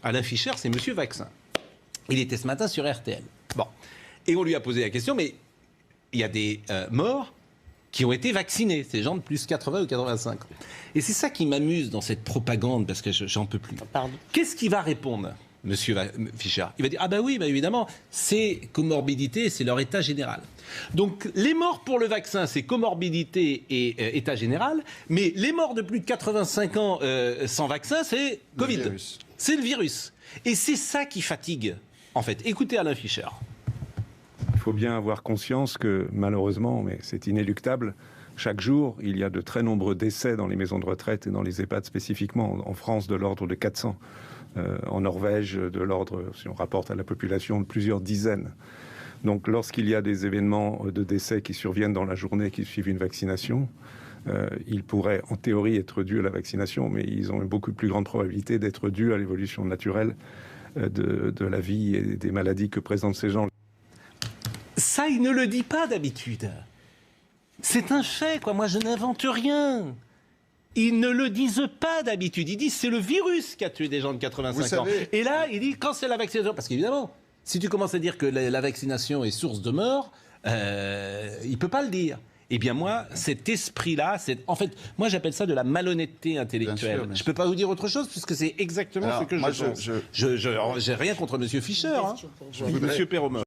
Alain Fischer, c'est Monsieur Vaccin. Il était ce matin sur RTL. Bon. Et on lui a posé la question, mais il y a des morts qui ont été vaccinés, ces gens de plus 80 ou 85 ans. Et c'est ça qui m'amuse dans cette propagande, parce que j'en peux plus. Pardon. Qu'est-ce qu'il va répondre, Monsieur Fischer? Il va dire, ah ben oui, bah évidemment, c'est comorbidité, c'est leur état général. Donc les morts pour le vaccin, c'est comorbidité et état général, mais les morts de plus de 85 ans sans vaccin, c'est Covid. C'est le virus. Et c'est ça qui fatigue, en fait. Écoutez Alain Fischer. Il faut bien avoir conscience que, malheureusement, mais c'est inéluctable, chaque jour, il y a de très nombreux décès dans les maisons de retraite et dans les EHPAD spécifiquement. En France, de l'ordre de 400. En Norvège, de l'ordre, si on rapporte à la population, de plusieurs dizaines. Donc, lorsqu'il y a des événements de décès qui surviennent dans la journée qui suivent une vaccination, ils pourraient, en théorie, être dus à la vaccination, mais ils ont une beaucoup plus grande probabilité d'être dus à l'évolution naturelle de la vie et des maladies que présentent ces gens. Ça, il ne le dit pas d'habitude. C'est un fait, quoi. Moi, je n'invente rien. Ils ne le disent pas d'habitude. Ils disent c'est le virus qui a tué des gens de 85 ans. Et là, il dit quand c'est la vaccination. Parce qu'évidemment, si tu commences à dire que la vaccination est source de mort, il ne peut pas le dire. Eh bien moi, cet esprit-là, en fait, moi j'appelle ça de la malhonnêteté intellectuelle. Je ne peux pas vous dire autre chose puisque c'est exactement ce que je pense. J'ai rien contre M. Fischer, hein. M. Perromont.